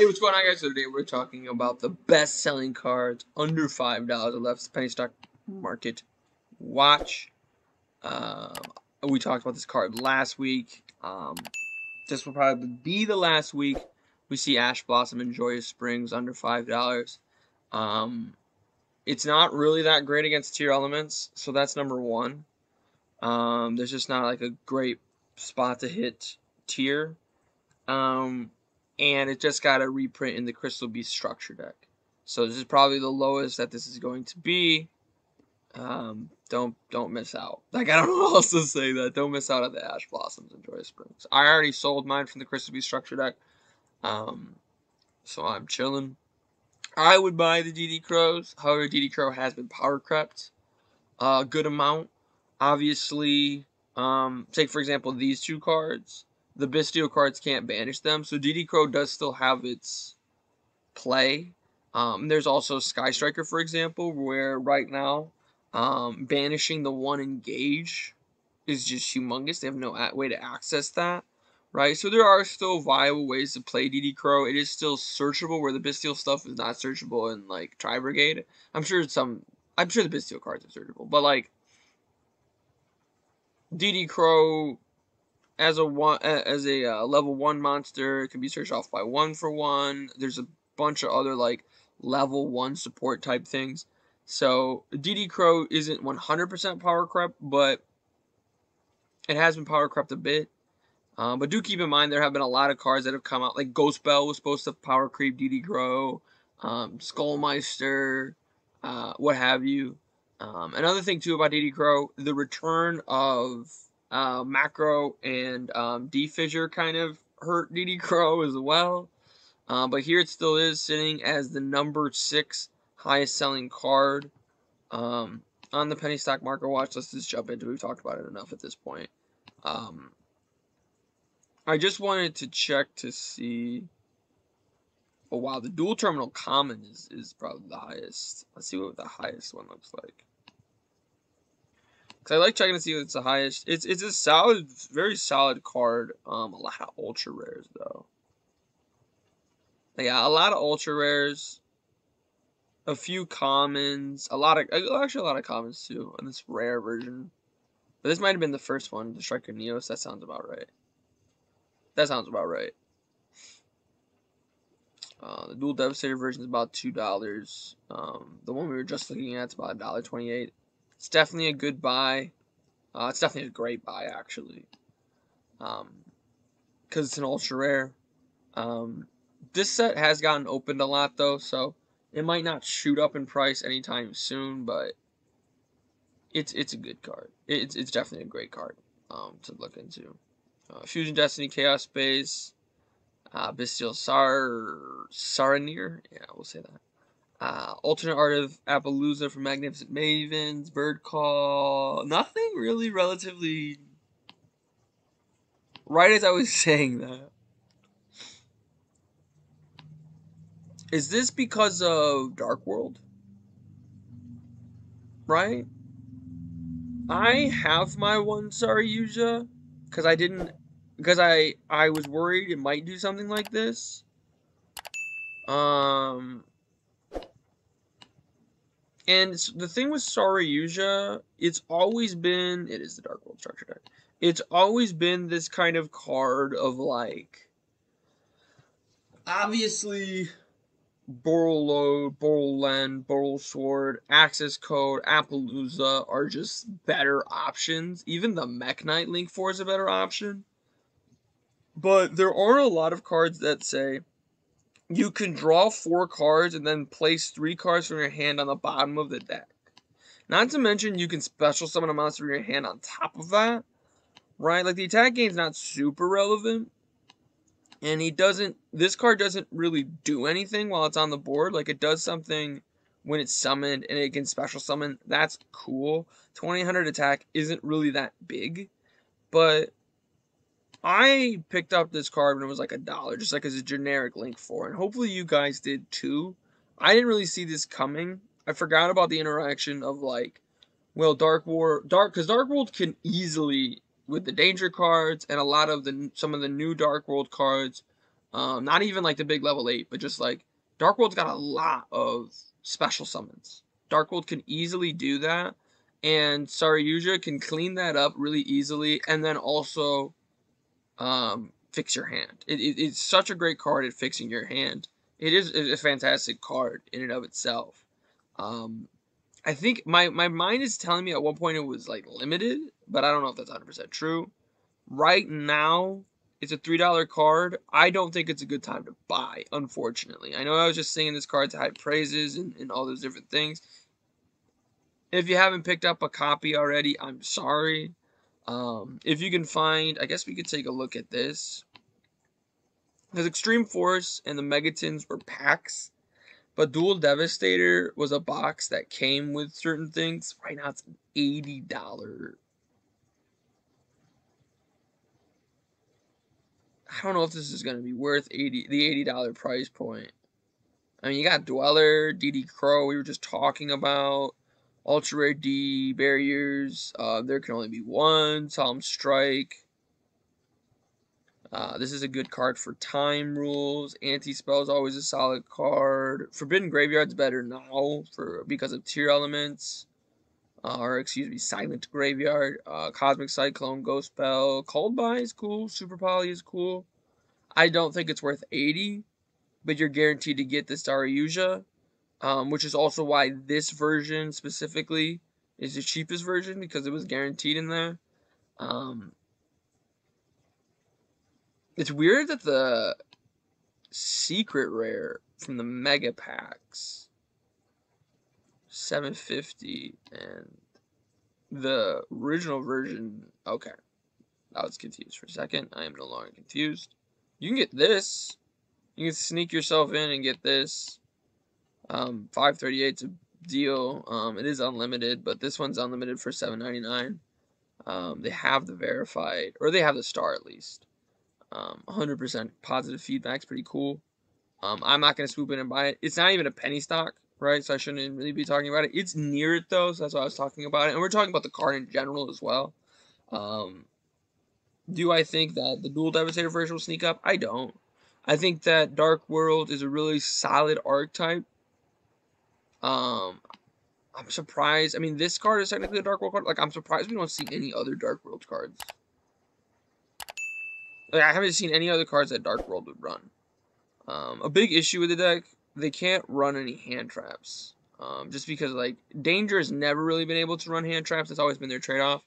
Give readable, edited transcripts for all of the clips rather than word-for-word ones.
Hey, what's going on, guys? So today we're talking about the best-selling cards under $5 at Left's Penny Stock Market Watch. We talked about this card last week. This will probably be the last week we see Ash Blossom and Joyous Springs under $5. It's not really that great against tier elements, so that's number one. There's just not like a great spot to hit tier. And it just got a reprint in the Crystal Beast structure deck. So this is probably the lowest that this is going to be. Don't miss out. Like, I don't know what else to say. That don't miss out on the Ash Blossoms and Joyous Springs. I already sold mine from the Crystal Beast structure deck. So I'm chilling. I would buy the DD Crows. However, DD Crow has been power crept a good amount. Obviously, take for example these two cards. The Bestial cards can't banish them, so DD Crow does still have its play. There's also Sky Striker, for example, where right now, banishing the one engage is just humongous. They have no way to access that, right? So there are still viable ways to play DD Crow. It is still searchable, where the Bestial stuff is not searchable in like Tri Brigade. I'm sure the Bestial cards are searchable, but like DD Crow as a level 1 monster, it can be searched off by 1-for-1. There's a bunch of other like level 1 support type things. So DD Crow isn't 100% power crept, but it has been power crept a bit. But do keep in mind there have been a lot of cards that have come out. Like Ghost Bell was supposed to power creep DD Crow, Skullmeister, what have you. Another thing too about DD Crow, the return of Macro and D-Fissure kind of hurt DD Crow as well. But here it still is sitting as the number 6 highest selling card on the Penny Stock Market Watch. Let's just jump into it. We've talked about it enough at this point. I just wanted to check to see. Oh wow, the dual terminal common is probably the highest. Let's see what the highest one looks like. Cause I like checking to see what's the highest. It's a solid, very solid card. A lot of ultra rares though. Yeah, a lot of ultra rares. A few commons. Actually a lot of commons too on this rare version. But this might have been the first one, the Striker Neos. That sounds about right. That sounds about right. The Dual Devastator version is about $2. The one we were just looking at is about $1.28. It's definitely a good buy. It's definitely a great buy, actually. Because it's an ultra rare. This set has gotten opened a lot, though, so it might not shoot up in price anytime soon, but it's a good card. It's definitely a great card to look into. Fusion Destiny, Chaos Space, Bestial Saranir. Yeah, we'll say that. Alternate Art of Appaloosa from Magnificent Mavens, Bird Call. Nothing really relatively. Right as I was saying that. Is this because of Dark World? Right? I have my one Yugioh because I didn't. Because I was worried it might do something like this. And the thing with Yugioh, it's always been, it is the Dark World structure deck. It's always been this kind of card of like, obviously, Boral Load, Boral Lend, Boral Sword, Access Code, Appaloosa are just better options. Even the Mech Knight Link 4 is a better option. But there are a lot of cards that say, you can draw 4 cards and then place 3 cards from your hand on the bottom of the deck. Not to mention, you can special summon a monster from your hand on top of that. Right? Like, the attack gain's not super relevant. And this card doesn't really do anything while it's on the board. Like, it does something when it's summoned and it can special summon. That's cool. 2800 attack isn't really that big. But I picked up this card when it was like $1, just like as a generic Link 4, and hopefully you guys did too. I didn't really see this coming. I forgot about the interaction of like, well, because Dark World can easily, with the danger cards and a lot of some of the new Dark World cards, Not even like the big level 8, but just like Dark World's got a lot of special summons. Dark World can easily do that, and Saryuja can clean that up really easily, and then also fix your hand. It's such a great card at fixing your hand. It is a fantastic card in and of itself. I think my mind is telling me at one point it was like limited, but I don't know if that's 100% true. Right now, it's a $3 card. I don't think it's a good time to buy, unfortunately. I know I was just singing this card to high praises and all those different things. If you haven't picked up a copy already, I'm sorry. If you can find, I guess we could take a look at this. Because Extreme Force and the Megatons were packs, but Dual Devastator was a box that came with certain things. Right now, it's an $80. I don't know if this is going to be worth the $80 price point. I mean, you got Dweller, DD Crow, we were just talking about. Ultra Rare D, Barriers, there can only be one. Solemn Strike. This is a good card for Time Rules. Anti-Spell is always a solid card. Forbidden Graveyard's better now because of tier elements. Or excuse me, Silent Graveyard. Cosmic Cyclone, Ghost Bell. Cold Buy is cool. Super Poly is cool. I don't think it's worth 80, but you're guaranteed to get the Saryuja, which is also why this version specifically is the cheapest version, because it was guaranteed in there. It's weird that the secret rare from the mega packs, 750, and the original version, okay, I was confused for a second. I am no longer confused. You can get this. You can sneak yourself in and get this. 538's a deal. It is unlimited, but this one's unlimited for $7.99. They have the verified, or they have the star at least. 100% positive feedback's pretty cool. I'm not going to swoop in and buy it. It's not even a penny stock, right? So I shouldn't really be talking about it. It's near it, though, so that's why I was talking about it. And we're talking about the card in general as well. Do I think that the Dual Devastator version will sneak up? I don't. I think that Dark World is a really solid archetype. I'm surprised. I mean, this card is technically a Dark World card. Like, I'm surprised we don't see any other Dark World cards. Like, I haven't seen any other cards that Dark World would run. A big issue with the deck, they can't run any hand traps. Just because, like, Danger has never really been able to run hand traps. That's always been their trade-off.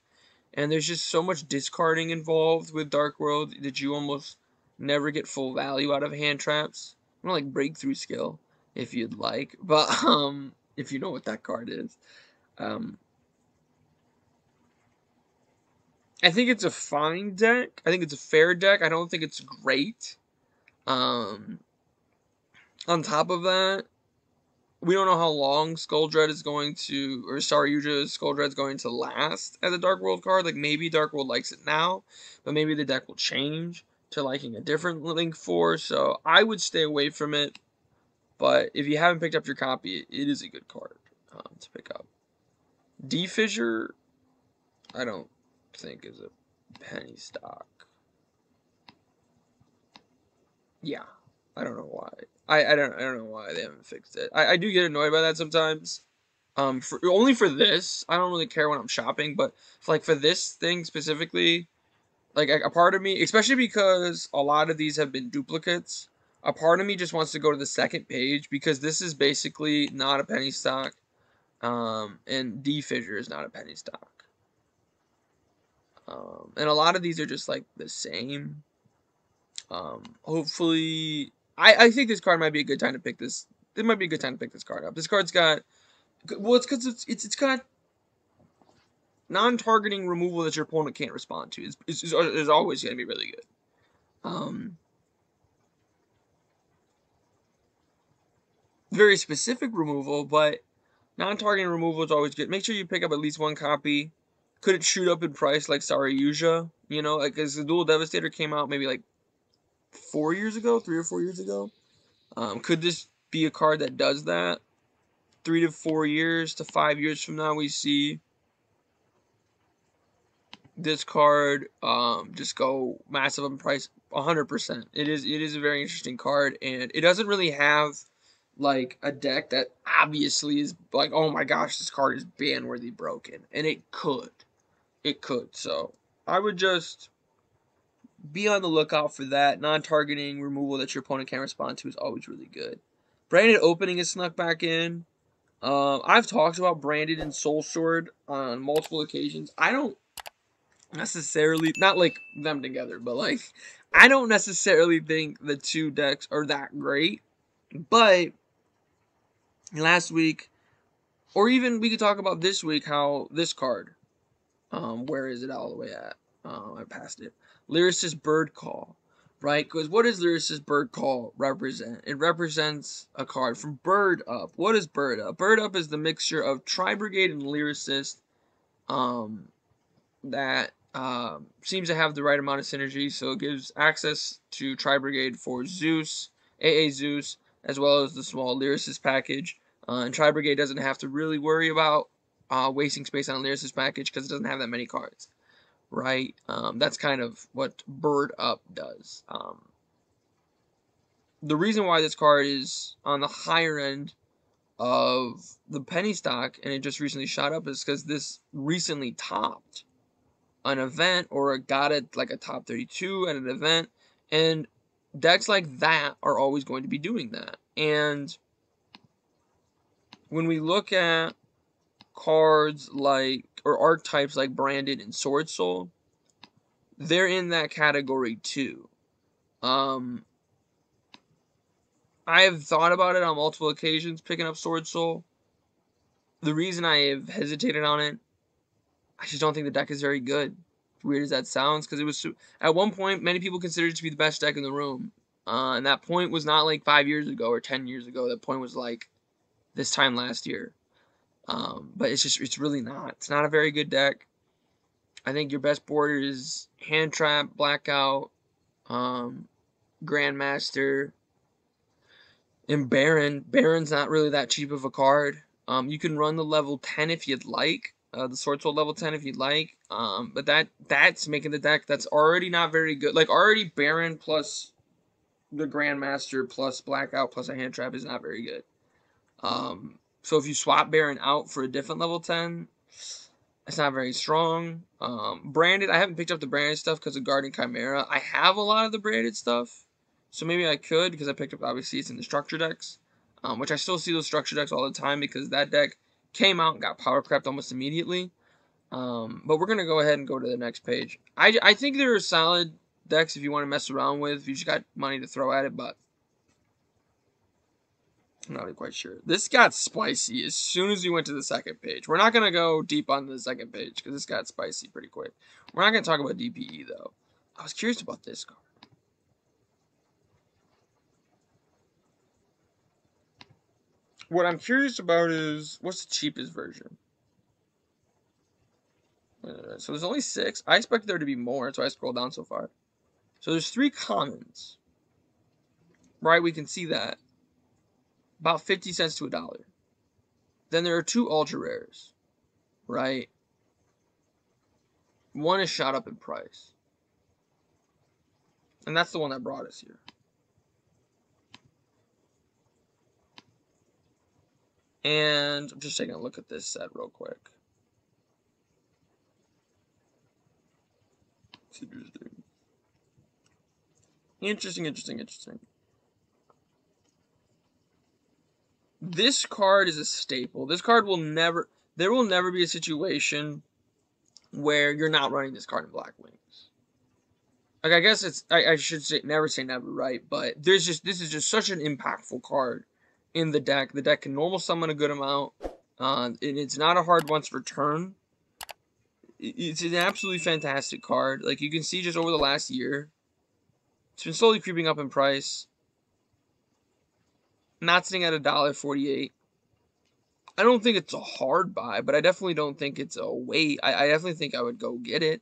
And there's just so much discarding involved with Dark World that you almost never get full value out of hand traps. More like breakthrough skill, if you'd like. But, if you know what that card is. I think it's a fine deck. I think it's a fair deck. I don't think it's great. On top of that, we don't know how long Skull Dread is going to, or Saryuja's Skull Dread is going to last as a Dark World card. Like, maybe Dark World likes it now, but maybe the deck will change to liking a different Link 4, so I would stay away from it. But if you haven't picked up your copy, it is a good card to pick up. D-Fissure, I don't think is a penny stock. Yeah, I don't know why. I don't know why they haven't fixed it. I do get annoyed by that sometimes. Only for this, I don't really care when I'm shopping, but for this thing specifically, like a part of me, especially because a lot of these have been duplicates, a part of me just wants to go to the second page because this is basically not a penny stock, and D-Fissure is not a penny stock. And a lot of these are just like the same. Hopefully, I think this card might be a good time to pick this. It might be a good time to pick this card up. This card's got, well, it's because it's got non-targeting removal that your opponent can't respond to. Is always going to be really good. Very specific removal, but non-targeting removal is always good. Make sure you pick up at least one copy. Could it shoot up in price like Saryuja? You know, like, because the Dual Devastator came out maybe like 4 years ago, 3 or 4 years ago. Could this be a card that does that? 3 to 4 years to 5 years from now, we see this card just go massive in price. 100%. It is a very interesting card, and it doesn't really have like a deck that obviously is like, oh my gosh, this card is ban worthy broken, and it could. So I would just be on the lookout for that. Non-targeting removal that your opponent can't respond to is always really good. Branded opening is snuck back in. I've talked about Branded and Soul Sword on multiple occasions. I don't necessarily, not like them together, but like, I don't necessarily think the two decks are that great. But last week, or even we could talk about this week, how this card, where is it all the way at? I passed it. Lyricist Bird Call, right? Because what does Lyricist Bird Call represent? It represents a card from Bird Up. What is Bird Up? Bird Up is the mixture of Tri Brigade and Lyricist, that seems to have the right amount of synergy. So it gives access to Tri Brigade for Zeus, AA Zeus, as well as the small Lyricist package. And Tri Brigade doesn't have to really worry about wasting space on a Lyricist package because it doesn't have that many cards, right? That's kind of what Bird Up does. The reason why this card is on the higher end of the penny stock and it just recently shot up is because this recently topped an event, or got it like a top 32 at an event, and decks like that are always going to be doing that. And when we look at cards like, or archetypes like Branded and Sword Soul, they're in that category too. I have thought about it on multiple occasions picking up Sword Soul. The reason I have hesitated on it, I just don't think the deck is very good. Weird as that sounds, because it was, at one point many people considered it to be the best deck in the room, and that point was not like 5 years ago or 10 years ago. That point was like this time last year. But it's really not. It's not a very good deck. I think your best board is Hand Trap, Blackout, Grandmaster, and Baron. Baron's not really that cheap of a card. You can run the level 10 if you'd like. The Sword Soul level 10 if you'd like. But that's making the deck that's already not very good. Like, already Baron plus the Grandmaster plus Blackout plus a Hand Trap is not very good. So if you swap Baron out for a different level 10, it's not very strong. Branded, I haven't picked up the Branded stuff because of Guardian Chimera. I have a lot of the Branded stuff, so maybe I could, because I picked up, obviously, it's in the structure decks, which I still see those structure decks all the time because that deck came out and got power crept almost immediately. But we're going to go ahead and go to the next page. I think there are solid decks if you want to mess around with, if you just got money to throw at it, but I'm not really quite sure. This got spicy as soon as we went to the second page. We're not going to go deep on the second page because this got spicy pretty quick. We're not going to talk about DPE, though. I was curious about this card. What I'm curious about is, what's the cheapest version? So there's only 6. I expected there to be more, so I scrolled down so far. So there's 3 commons. Right, we can see that. About 50 cents to $1. Then there are 2 ultra rares. Right? One is shot up in price. And that's the one that brought us here. And I'm just taking a look at this set real quick. It's interesting. Interesting. This card is a staple. This card will never... There will never be a situation where you're not running this card in Black Wings. Like, I guess it's... I should say never, right? But this is just such an impactful card in the deck. The deck can normal summon a good amount. And it's not a hard once return. It's an absolutely fantastic card. Like, you can see just over the last year, it's been slowly creeping up in price. Not sitting at $1.48. I don't think it's a hard buy, but I definitely don't think it's a wait. I definitely think I would go get it.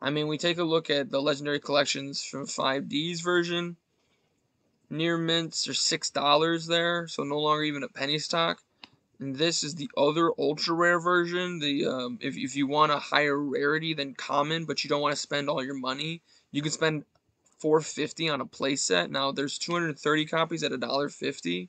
I mean, we take a look at the Legendary Collections from 5D's version. Near mints are $6 there, so no longer even a penny stock. And this is the other ultra rare version. The if you want a higher rarity than common, but you don't want to spend all your money, you can spend $4.50 on a playset. Now there's 230 copies at $1.50.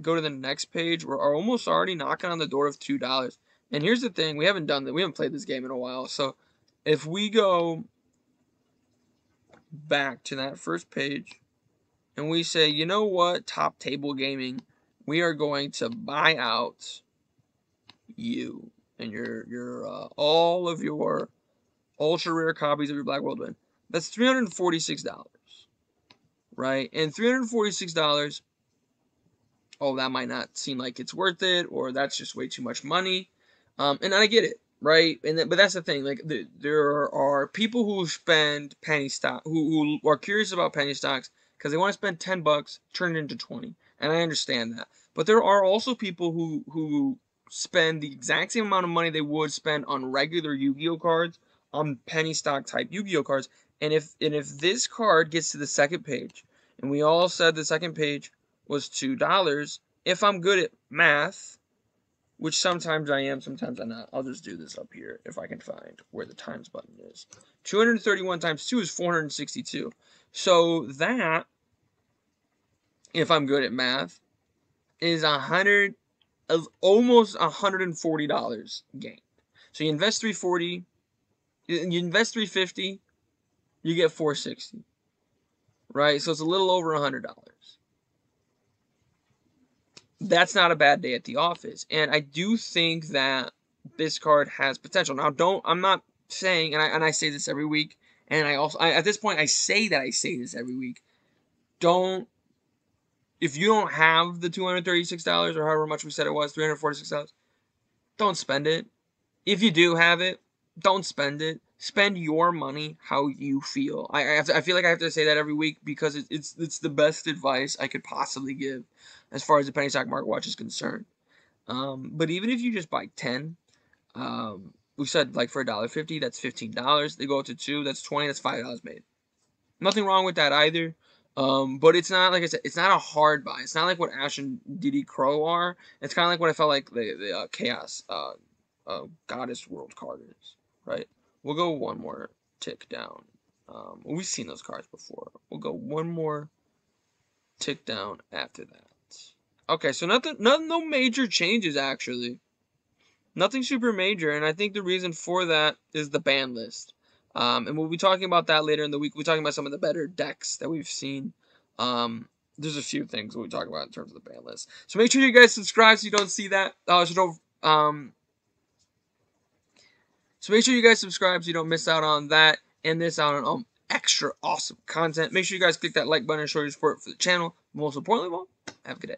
Go to the next page. We're almost already knocking on the door of $2. And here's the thing: we haven't played this game in a while. So if we go back to that first page and we say, you know what, Top Table Gaming, we are going to buy out you and your all of your ultra rare copies of your Black World Win. That's $346, right? And $346, oh, that might not seem like it's worth it, or that's just way too much money. And I get it, right? But that's the thing. Like there are people who spend penny stock, who are curious about penny stocks because they want to spend $10, turn it into 20, and I understand that. But there are also people who spend the exact same amount of money they would spend on regular Yu-Gi-Oh cards on penny stock type Yu-Gi-Oh cards. And if this card gets to the second page, and we all said the second page was $2, if I'm good at math, which sometimes I am, sometimes I'm not. I'll just do this up here if I can find where the times button is. 231 times 2 is 462. So that, if I'm good at math, is almost $140 gained. So you invest $340, you invest $350, you get $460. Right? So it's a little over $100. That's not a bad day at the office. And I do think that this card has potential. Now, I'm not saying, and I say this every week, and at this point, I say this every week. If you don't have the $236 or however much we said it was, $346, don't spend it. If you do have it, don't spend it. Spend your money how you feel. I feel like I have to say that every week because it's the best advice I could possibly give as far as the penny stock market watch is concerned. But even if you just buy 10, we said like for $1.50, that's $15. They go up to 2, that's 20, that's $5 made. Nothing wrong with that either. But it's not, like I said, it's not a hard buy. It's not like what Ash and Diddy Crow are. It's kind of like what I felt like the Chaos Goddess World card is, right? We'll go one more tick down. We've seen those cards before. We'll go one more tick down after that. Okay, so no major changes actually. Nothing super major, and I think the reason for that is the ban list. And we'll be talking about that later in the week. We're talking about some of the better decks that we've seen. There's a few things we'll talk about in terms of the ban list. So make sure you guys subscribe so you don't see that. So make sure you guys subscribe so you don't miss out on that and miss out on extra awesome content. Make sure you guys click that like button and show your support for the channel. Most importantly, well, have a good day.